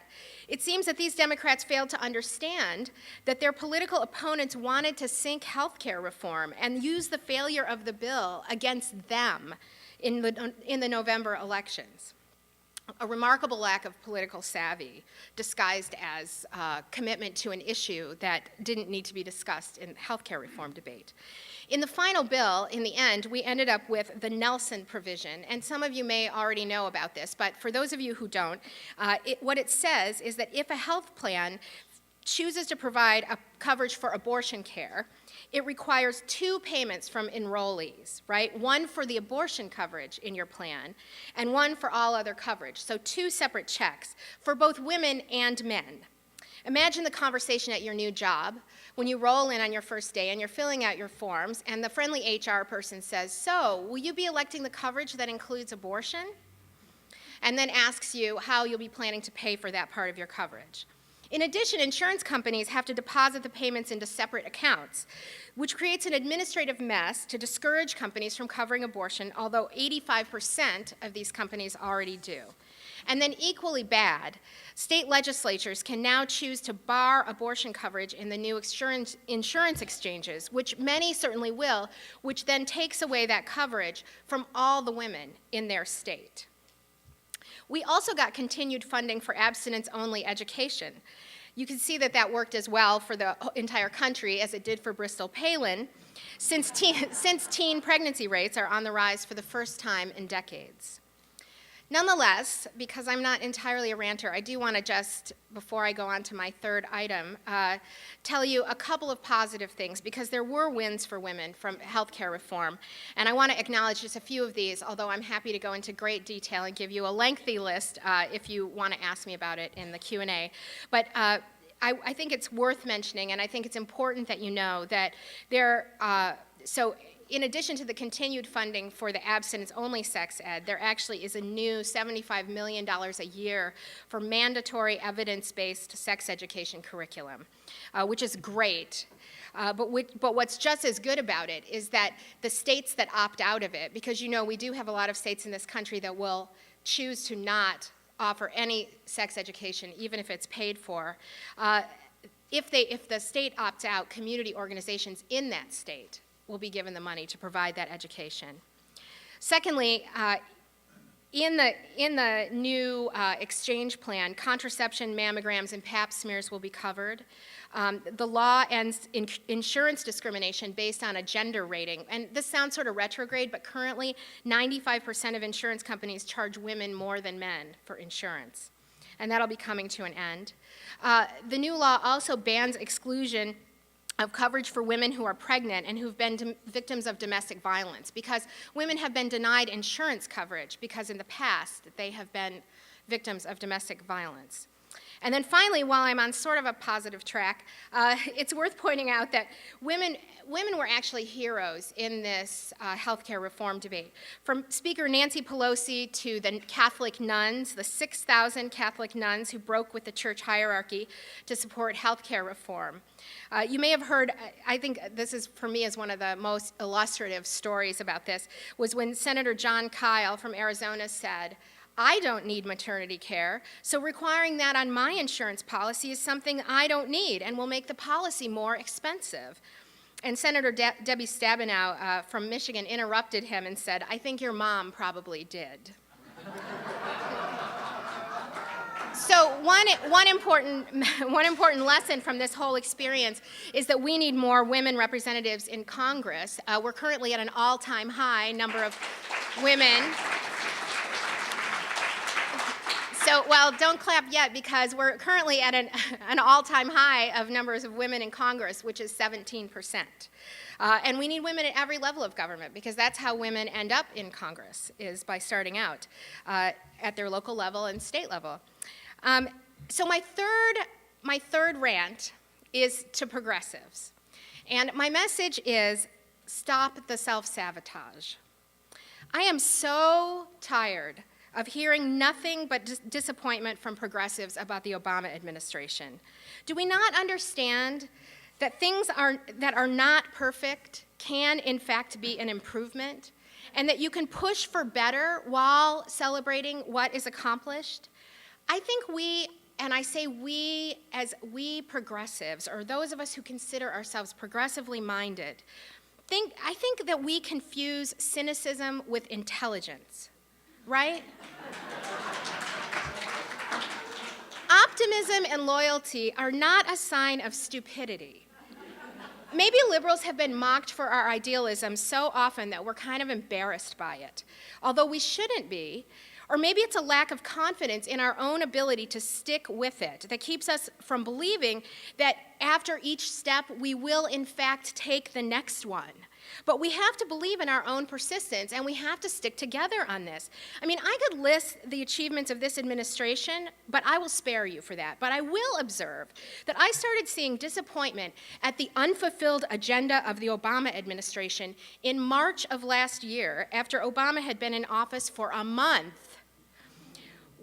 It seems that these Democrats failed to understand that their political opponents wanted to sink health care reform and use the failure of the bill against them in the November elections. A remarkable lack of political savvy disguised as commitment to an issue that didn't need to be discussed in the health care reform debate. In the final bill, in the end, we ended up with the Nelson provision, and some of you may already know about this, but for those of you who don't, what it says is that if a health plan chooses to provide a coverage for abortion care, it requires 2 payments from enrollees, right? One for the abortion coverage in your plan, and one for all other coverage. So 2 separate checks for both women and men. Imagine the conversation at your new job when you roll in on your first day and you're filling out your forms, and the friendly HR person says, "So, will you be electing the coverage that includes abortion?" And then asks you how you'll be planning to pay for that part of your coverage. In addition, insurance companies have to deposit the payments into separate accounts, which creates an administrative mess to discourage companies from covering abortion, although 85% of these companies already do. And then equally bad, state legislatures can now choose to bar abortion coverage in the new insurance exchanges, which many certainly will, which then takes away that coverage from all the women in their state. We also got continued funding for abstinence-only education. You can see that that worked as well for the entire country as it did for Bristol Palin, since teen pregnancy rates are on the rise for the first time in decades. Nonetheless, because I'm not entirely a ranter, I do want to just, before I go on to my third item, tell you a couple of positive things, because there were wins for women from healthcare reform. And I want to acknowledge just a few of these, although I'm happy to go into great detail and give you a lengthy list if you want to ask me about it in the Q&A. But I think it's worth mentioning, and I think it's important that you know that in addition to the continued funding for the abstinence-only sex ed, there actually is a new $75 million a year for mandatory evidence-based sex education curriculum, which is great. But what's just as good about it is that the states that opt out of it, because we do have a lot of states in this country that will choose to not offer any sex education, even if it's paid for. If the state opts out, community organizations in that state will be given the money to provide that education. Secondly, in the new exchange plan, contraception, mammograms, and pap smears will be covered. The law ends insurance discrimination based on a gender rating. And this sounds sort of retrograde, but currently 95% of insurance companies charge women more than men for insurance. And that'll be coming to an end. The new law also bans exclusion of coverage for women who are pregnant and who've been victims of domestic violence, because women have been denied insurance coverage because in the past they have been victims of domestic violence. And then finally, while I'm on sort of a positive track, it's worth pointing out that women were actually heroes in this healthcare reform debate. From Speaker Nancy Pelosi to the Catholic nuns, the 6,000 Catholic nuns who broke with the church hierarchy to support healthcare reform. You may have heard, I think this is, for me, is one of the most illustrative stories about this, was when Senator John Kyle from Arizona said, "I don't need maternity care, so requiring that on my insurance policy is something I don't need and will make the policy more expensive." And Senator Debbie Stabenow from Michigan interrupted him and said, "I think your mom probably did." So one important lesson from this whole experience is that we need more women representatives in Congress. We're currently at an all-time high number of women. So, well, don't clap yet, because we're currently at an all-time high of numbers of women in Congress, which is 17%. And we need women at every level of government, because that's how women end up in Congress, is by starting out at their local level and state level. So my third rant is to progressives. And my message is, stop the self-sabotage. I am so tired of hearing nothing but disappointment from progressives about the Obama administration. Do we not understand that things that are not perfect can, in fact, be an improvement, and that you can push for better while celebrating what is accomplished? I think we, and I say we as we progressives, or those of us who consider ourselves progressively minded, I think that we confuse cynicism with intelligence. Right? Optimism and loyalty are not a sign of stupidity. Maybe liberals have been mocked for our idealism so often that we're kind of embarrassed by it, although we shouldn't be. Or maybe it's a lack of confidence in our own ability to stick with it that keeps us from believing that after each step we will in fact take the next one. But we have to believe in our own persistence, and we have to stick together on this. I mean, I could list the achievements of this administration, but I will spare you for that. But I will observe that I started seeing disappointment at the unfulfilled agenda of the Obama administration in March of last year, after Obama had been in office for a month.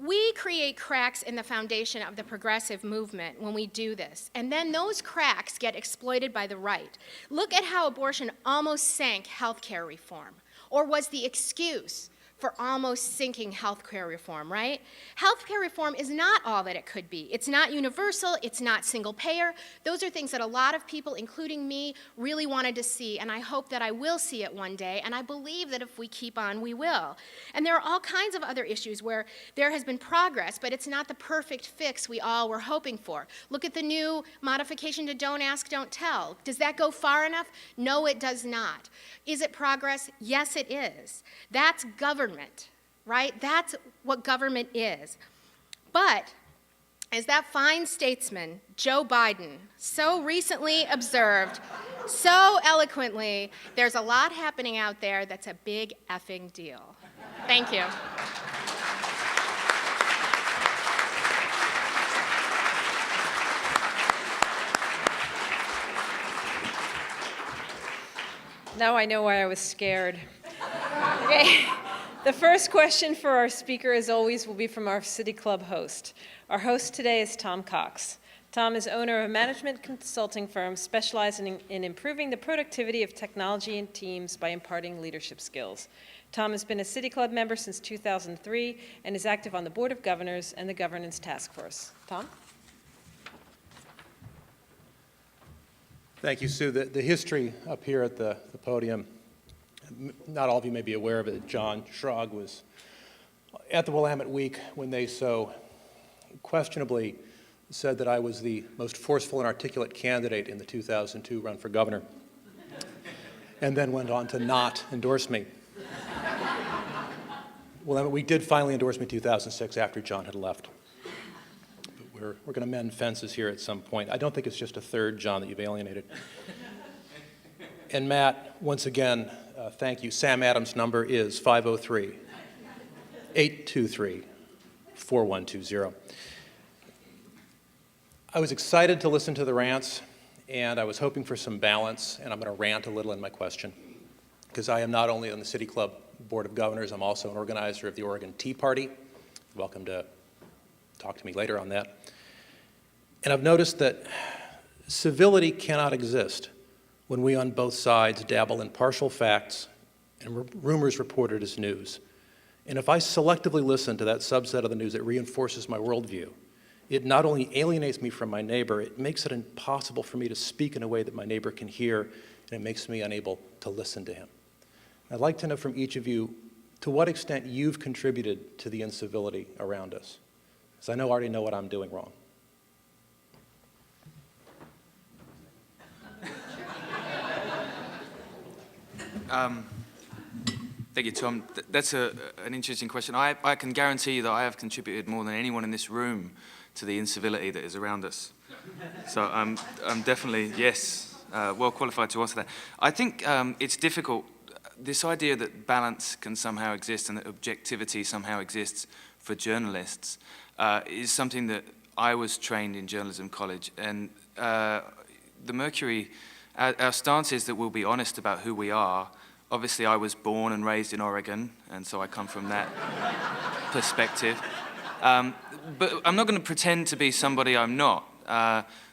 We create cracks in the foundation of the progressive movement when we do this, and then those cracks get exploited by the right. Look at how abortion almost sank healthcare reform, or was the excuse for almost sinking healthcare reform, right? Healthcare reform is not all that it could be. It's not universal, it's not single payer. Those are things that a lot of people, including me, really wanted to see, and I hope that I will see it one day, and I believe that if we keep on, we will. And there are all kinds of other issues where there has been progress, but it's not the perfect fix we all were hoping for. Look at the new modification to Don't Ask, Don't Tell. Does that go far enough? No, it does not. Is it progress? Yes, it is. That's government, right? That's what government is. But as that fine statesman, Joe Biden, so recently observed, so eloquently, there's a lot happening out there that's a big effing deal. Thank you. Now I know why I was scared. Okay. The first question for our speaker, as always, will be from our City Club host. Our host today is Tom Cox. Tom is owner of a management consulting firm specializing in improving the productivity of technology and teams by imparting leadership skills. Tom has been a City Club member since 2003 and is active on the Board of Governors and the Governance Task Force. Tom? Thank you, Sue. The history up here at the podium, not all of you may be aware of it. John Schrag was at the Willamette Week when they so questionably said that I was the most forceful and articulate candidate in the 2002 run for governor, and then went on to not endorse me. Willamette Week did finally endorse me in 2006 after John had left. But we're going to mend fences here at some point. I don't think it's just a third John that you've alienated. And Matt, once again, thank you. Sam Adams' number is 503-823-4120. I was excited to listen to the rants, and I was hoping for some balance, and I'm going to rant a little in my question, because I am not only on the City Club Board of Governors, I'm also an organizer of the Oregon Tea Party. Welcome to talk to me later on that. And I've noticed that civility cannot exist when we on both sides dabble in partial facts and rumors reported as news. And if I selectively listen to that subset of the news that reinforces my worldview, it not only alienates me from my neighbor, it makes it impossible for me to speak in a way that my neighbor can hear, and it makes me unable to listen to him. I'd like to know from each of you to what extent you've contributed to the incivility around us, because I already know what I'm doing wrong. Thank you, Tom. That's an interesting question. I can guarantee you that I have contributed more than anyone in this room to the incivility that is around us. So I'm definitely, yes, well qualified to answer that. I think it's difficult. This idea that balance can somehow exist and that objectivity somehow exists for journalists is something that I was trained in journalism college. And the Mercury, our stance is that we'll be honest about who we are. Obviously, I was born and raised in Oregon, and so I come from that perspective. But I'm not going to pretend to be somebody I'm not.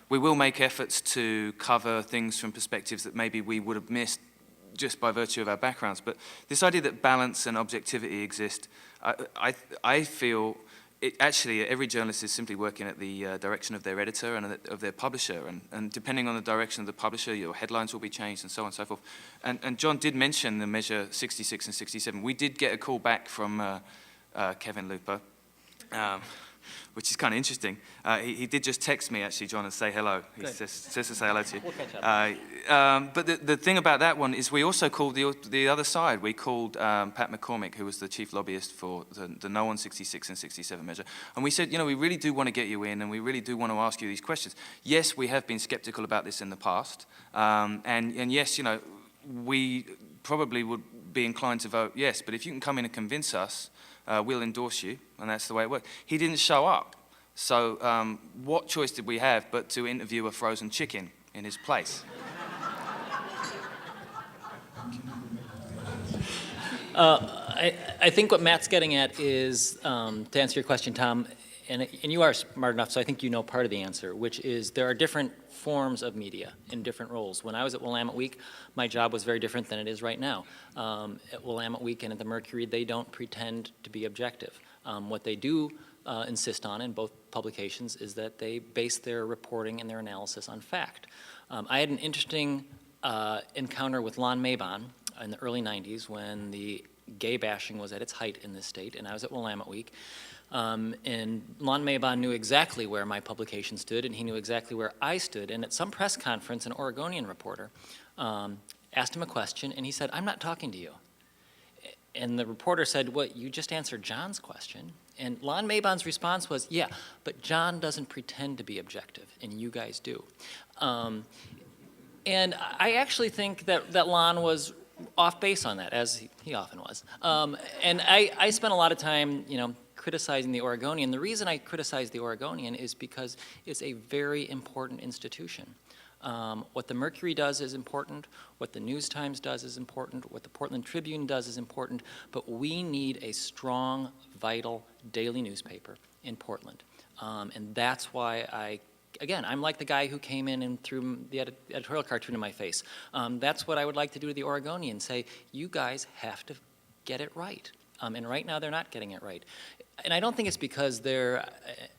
We will make efforts to cover things from perspectives that maybe we would have missed just by virtue of our backgrounds. But this idea that balance and objectivity exist, I feel actually every journalist is simply working at the direction of their editor and of their publisher. And depending on the direction of the publisher, your headlines will be changed and so on and so forth. And John did mention the measure 66 and 67. We did get a call back from Kevin Luper, which is kind of interesting. He did just text me, actually, John, and say hello. He says to say hello to you. We'll catch up. But the thing about that one is we also called the other side. We called Pat McCormick, who was the chief lobbyist for the No on 66 and 67 measure. And we said, we really do want to get you in, and we really do want to ask you these questions. Yes, we have been skeptical about this in the past. And yes, we probably would be inclined to vote yes. But if you can come in and convince us, we'll endorse you, and that's the way it works. He didn't show up, so what choice did we have but to interview a frozen chicken in his place? I think what Matt's getting at is, to answer your question, Tom, and you are smart enough, so I think you know part of the answer, which is there are different forms of media in different roles. When I was at Willamette Week, my job was very different than it is right now. At Willamette Week and at the Mercury, they don't pretend to be objective. What they do insist on in both publications is that they base their reporting and their analysis on fact. I had an interesting encounter with Lon Mabon in the early 90s when the gay bashing was at its height in this state, and I was at Willamette Week. And Lon Mabon knew exactly where my publication stood, and he knew exactly where I stood. And at some press conference, an Oregonian reporter asked him a question, and he said, "I'm not talking to you." And the reporter said, well, you just answered John's question. And Lon Mabon's response was, yeah, but John doesn't pretend to be objective, and you guys do. And I actually think that Lon was off base on that, as he often was. And I spent a lot of time, criticizing the Oregonian. The reason I criticize the Oregonian is because it's a very important institution. What the Mercury does is important, what the News Times does is important, what the Portland Tribune does is important, but we need a strong, vital daily newspaper in Portland. And that's why I'm like the guy who came in and threw the editorial cartoon in my face. That's what I would like to do to the Oregonian, say, you guys have to get it right. And right now they're not getting it right. And I don't think it's because they're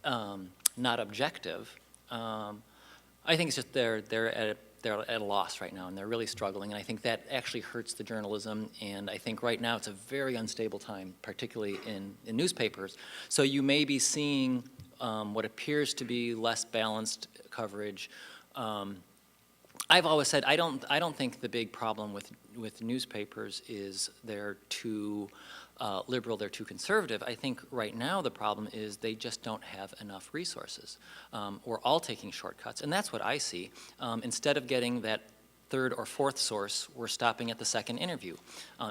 not objective. I think it's just they're at a loss right now, and they're really struggling, and I think that actually hurts the journalism, and I think right now it's a very unstable time, particularly in newspapers. So you may be seeing what appears to be less balanced coverage. I've always said I don't think the big problem with newspapers is they're too liberal, they're too conservative. I think right now the problem is they just don't have enough resources. We're all taking shortcuts, and that's what I see. Instead of getting that third or fourth source, we're stopping at the second interview.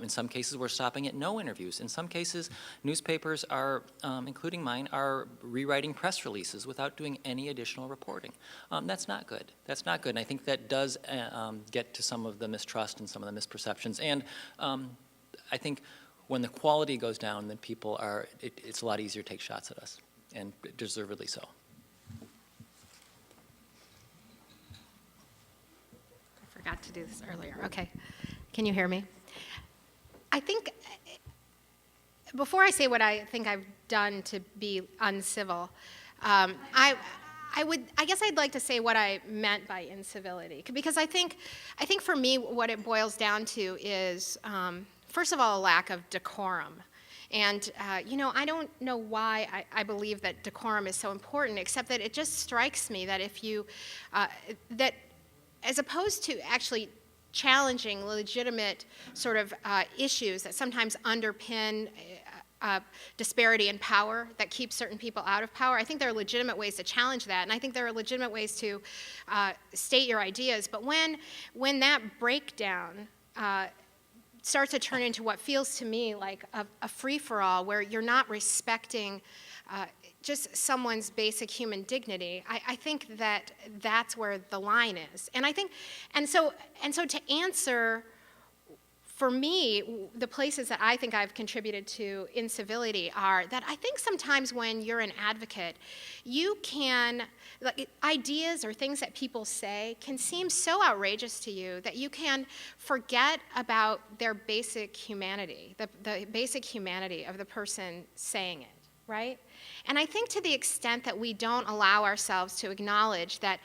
In some cases, we're stopping at no interviews. In some cases, newspapers are, including mine, are rewriting press releases without doing any additional reporting. That's not good. That's not good, and I think that does get to some of the mistrust and some of the misperceptions. And I think when the quality goes down, then people it's a lot easier to take shots at us, and deservedly so. I forgot to do this earlier. Okay. Can you hear me? I think, before I say what I think I've done to be uncivil, I guess I'd like to say what I meant by incivility, because I think for me what it boils down to is, first of all, a lack of decorum. And, I don't know why I believe that decorum is so important, except that it just strikes me that if you, that as opposed to actually challenging legitimate sort of issues that sometimes underpin disparity in power that keeps certain people out of power, I think there are legitimate ways to challenge that, and I think there are legitimate ways to state your ideas. But when that breakdown starts to turn into what feels to me like a free-for-all, where you're not respecting just someone's basic human dignity, I think that that's where the line is. And so to answer, for me, the places that I think I've contributed to incivility are that I think sometimes when you're an advocate, you can, ideas or things that people say can seem so outrageous to you that you can forget about their basic humanity, the basic humanity of the person saying it, right? And I think to the extent that we don't allow ourselves to acknowledge that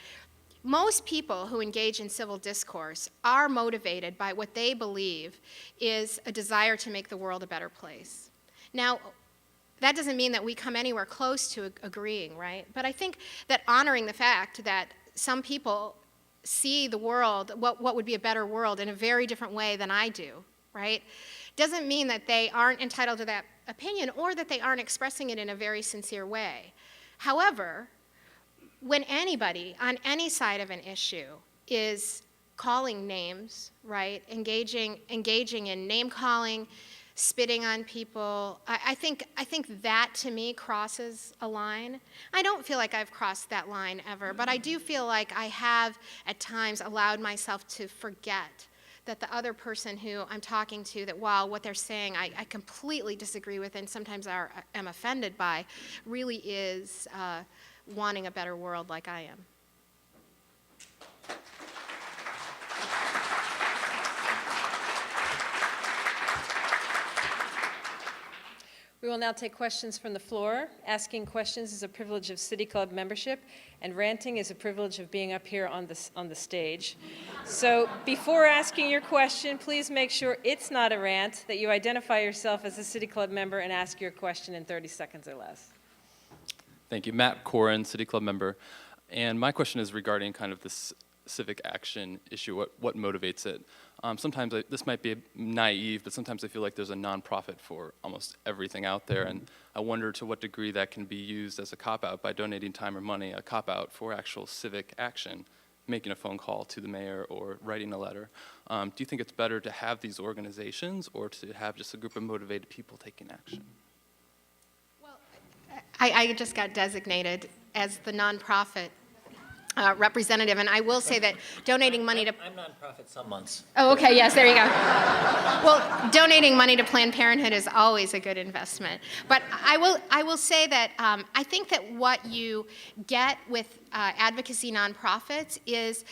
most people who engage in civil discourse are motivated by what they believe is a desire to make the world a better place. Now, that doesn't mean that we come anywhere close to agreeing, right? But I think that honoring the fact that some people see the world, what would be a better world, in a very different way than I do, right? Doesn't mean that they aren't entitled to that opinion or that they aren't expressing it in a very sincere way. However, when anybody on any side of an issue is calling names, right, engaging in name calling, spitting on people, I think that to me crosses a line. I don't feel like I've crossed that line ever, but I do feel like I have at times allowed myself to forget that the other person who I'm talking to, that while what they're saying I completely disagree with and sometimes am offended by, really is wanting a better world like I am. We will now take questions from the floor. Asking questions is a privilege of City Club membership, and ranting is a privilege of being up here on the stage. So before asking your question, please make sure it's not a rant, that you identify yourself as a City Club member and ask your question in 30 seconds or less. Thank you. Matt Corin, City Club member. And my question is regarding kind of this civic action issue, what motivates it. Sometimes this might be naive, but sometimes I feel like there's a nonprofit for almost everything out there, and I wonder to what degree that can be used as a cop-out by donating time or money, a cop-out for actual civic action, making a phone call to the mayor or writing a letter. Do you think it's better to have these organizations or to have just a group of motivated people taking action? I just got designated as the nonprofit representative, and I will say that donating money to... I'm nonprofit some months. Oh, okay, yes, there you go. Well, donating money to Planned Parenthood is always a good investment. But I will say that I think that what you get with advocacy nonprofits is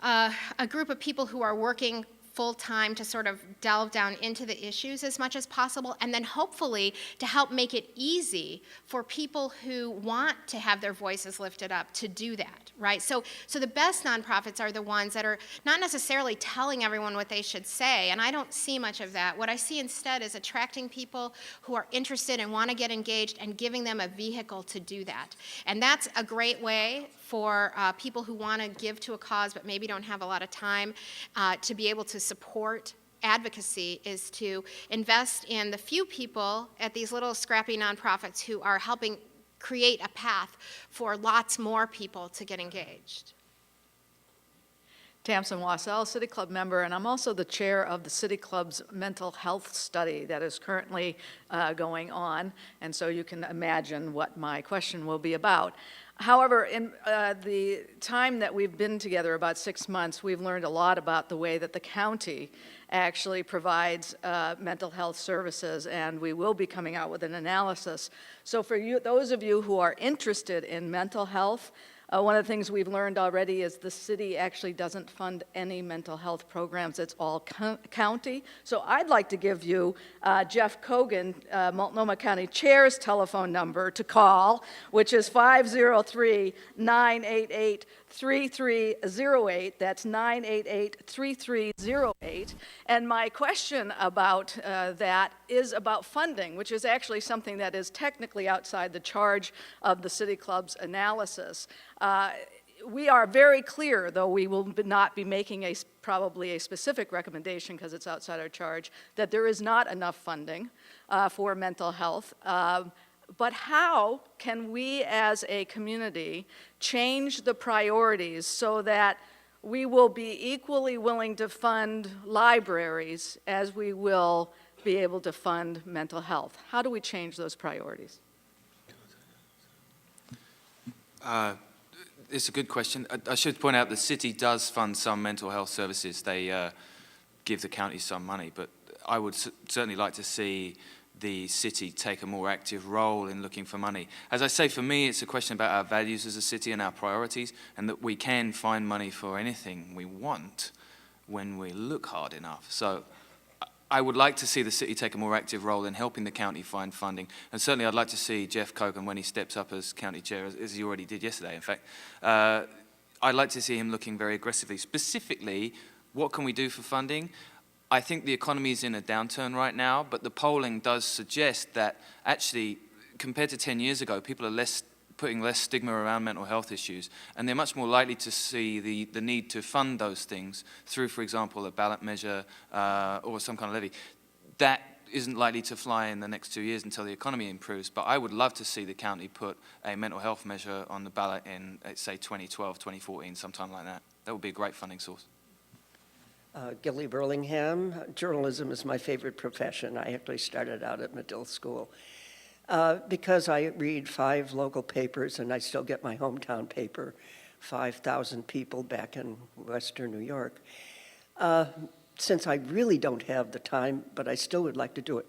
a group of people who are working full-time to sort of delve down into the issues as much as possible, and then hopefully to help make it easy for people who want to have their voices lifted up to do that, right? So the best nonprofits are the ones that are not necessarily telling everyone what they should say, and I don't see much of that. What I see instead is attracting people who are interested and want to get engaged and giving them a vehicle to do that. And that's a great way for people who want to give to a cause but maybe don't have a lot of time to be able to support advocacy, is to invest in the few people at these little scrappy nonprofits who are helping create a path for lots more people to get engaged. Tamsin Wassell, City Club member, and I'm also the chair of the City Club's mental health study that is currently going on, and so you can imagine what my question will be about. However, in the time that we've been together, about 6 months, we've learned a lot about the way that the county actually provides mental health services, and we will be coming out with an analysis. So for you, those of you who are interested in mental health, one of the things we've learned already is the city actually doesn't fund any mental health programs. It's all county. So I'd like to give you Jeff Cogan, Multnomah County Chair's telephone number to call, which is 503-988-3308. That's 988-3308. And my question about that is about funding, which is actually something that is technically outside the charge of the City Club's analysis. We are very clear, though we will not be making probably a specific recommendation because it's outside our charge, that there is not enough funding for mental health. But how can we as a community change the priorities so that we will be equally willing to fund libraries as we will be able to fund mental health? How do we change those priorities? It's a good question. I should point out the city does fund some mental health services. They give the county some money, but I would certainly like to see the city take a more active role in looking for money. As I say, for me, it's a question about our values as a city and our priorities, and that we can find money for anything we want when we look hard enough. So I would like to see the city take a more active role in helping the county find funding. And certainly I'd like to see Jeff Cogan, when he steps up as county chair, as he already did yesterday, in fact, I'd like to see him looking very aggressively. Specifically, what can we do for funding? I think the economy is in a downturn right now, but the polling does suggest that actually, compared to 10 years ago, people are putting less stigma around mental health issues, and they're much more likely to see the need to fund those things through, for example, a ballot measure or some kind of levy. That isn't likely to fly in the next 2 years until the economy improves, but I would love to see the county put a mental health measure on the ballot in, let's say, 2012, 2014, sometime like that. That would be a great funding source. Gilly Burlingham. Journalism is my favorite profession. I actually started out at Medill School. Because I read 5 local papers and I still get my hometown paper, 5,000 people back in Western New York. Since I really don't have the time, but I still would like to do it,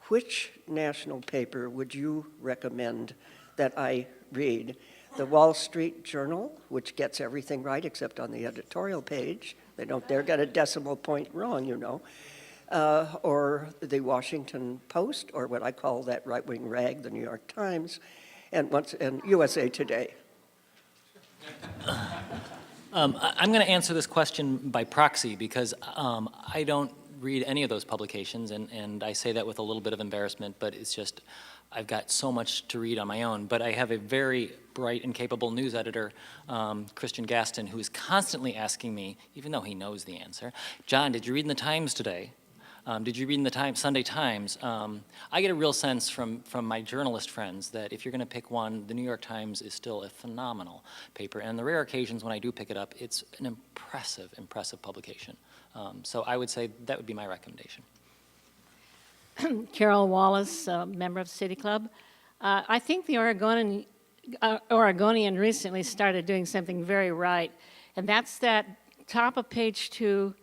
which national paper would you recommend that I read? The Wall Street Journal, which gets everything right except on the editorial page. They don't dare get a decimal point wrong, you know. Or the Washington Post, or what I call that right-wing rag, the New York Times, and USA Today. I'm going to answer this question by proxy because I don't read any of those publications, and I say that with a little bit of embarrassment, but it's just I've got so much to read on my own, but I have a very bright and capable news editor, Christian Gaston, who is constantly asking me, even though he knows the answer, John, did you read in the Times today? Did you read in the Sunday Times? I get a real sense from my journalist friends that if you're going to pick one, the New York Times is still a phenomenal paper. And the rare occasions when I do pick it up, it's an impressive, impressive publication. So I would say that would be my recommendation. Carol Wallace, member of the City Club. I think the Oregonian recently started doing something very right, and that's that top of page 2,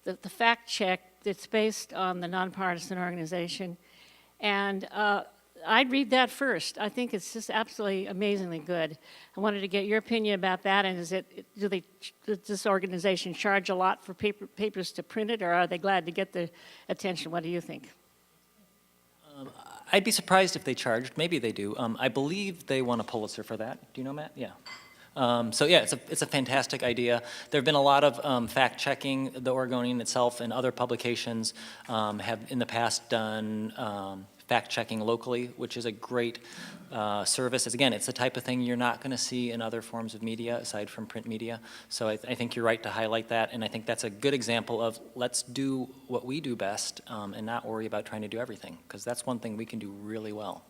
the fact check that's based on the nonpartisan organization. And I'd read that first. I think it's just absolutely amazingly good. I wanted to get your opinion about that, and does this organization charge a lot for papers to print it, or are they glad to get the attention? What do you think? I'd be surprised if they charged. Maybe they do. I believe they won a Pulitzer for that. Do you know, Matt? Yeah. So yeah, it's a fantastic idea. There have been a lot of fact-checking. The Oregonian itself and other publications have in the past done fact-checking locally, which is a great service. Again, it's the type of thing you're not going to see in other forms of media aside from print media. So I think you're right to highlight that, and I think that's a good example of let's do what we do best and not worry about trying to do everything, because that's one thing we can do really well.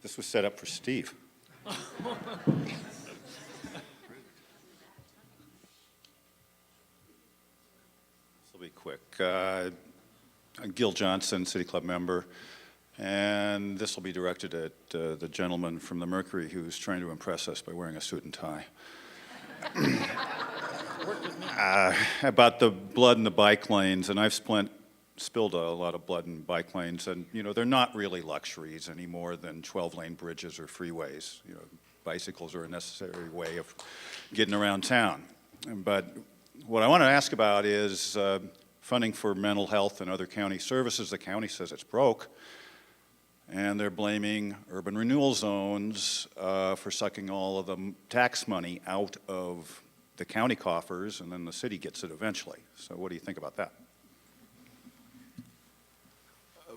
This was set up for Steve. Be quick. I'm Gil Johnson, City Club member, and this will be directed at the gentleman from the Mercury who's trying to impress us by wearing a suit and tie. About the blood in the bike lanes, and I've spilled a lot of blood in bike lanes, and you know they're not really luxuries any more than 12-lane bridges or freeways. You know, bicycles are a necessary way of getting around town, but what I want to ask about is funding for mental health and other county services. The county says it's broke, and they're blaming urban renewal zones for sucking all of the tax money out of the county coffers, and then the city gets it eventually. So what do you think about that?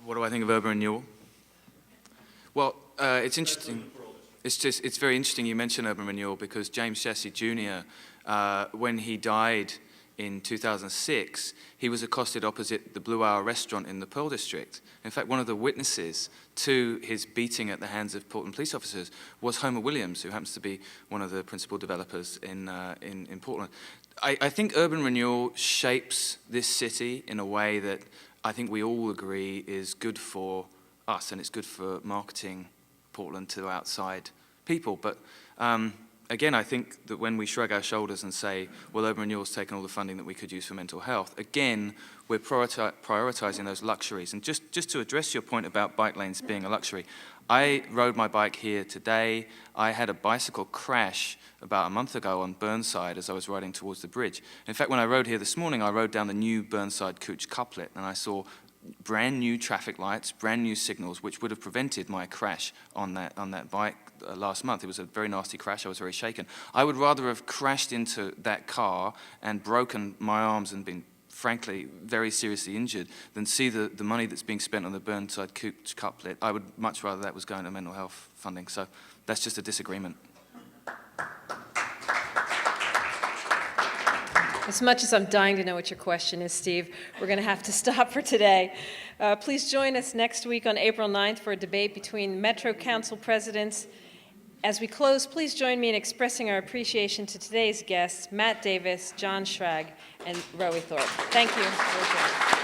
What do I think of urban renewal? Well, it's interesting. It's very interesting you mention urban renewal, because James Jesse Jr., when he died in 2006, he was accosted opposite the Blue Hour restaurant in the Pearl District. In fact, one of the witnesses to his beating at the hands of Portland police officers was Homer Williams, who happens to be one of the principal developers in Portland. I think urban renewal shapes this city in a way that I think we all agree is good for us, and it's good for marketing Portland to outside people. But again, I think that when we shrug our shoulders and say, well, urban renewal's taken all the funding that we could use for mental health, again, we're prioritizing those luxuries. And just to address your point about bike lanes being a luxury, I rode my bike here today. I had a bicycle crash about a month ago on Burnside as I was riding towards the bridge. In fact, when I rode here this morning, I rode down the new Burnside-Cooch couplet, and I saw brand new traffic lights, brand new signals, which would have prevented my crash on that bike last month. It was a very nasty crash. I was very shaken. I would rather have crashed into that car and broken my arms and been, frankly, very seriously injured than see the money that's being spent on the Burnside-Cooch couplet. I would much rather that was going to mental health funding. So that's just a disagreement. As much as I'm dying to know what your question is, Steve, we're going to have to stop for today. Please join us next week on April 9th for a debate between Metro Council presidents. As we close, please join me in expressing our appreciation to today's guests, Matt Davis, John Schrag, and Roey Thorpe. Thank you.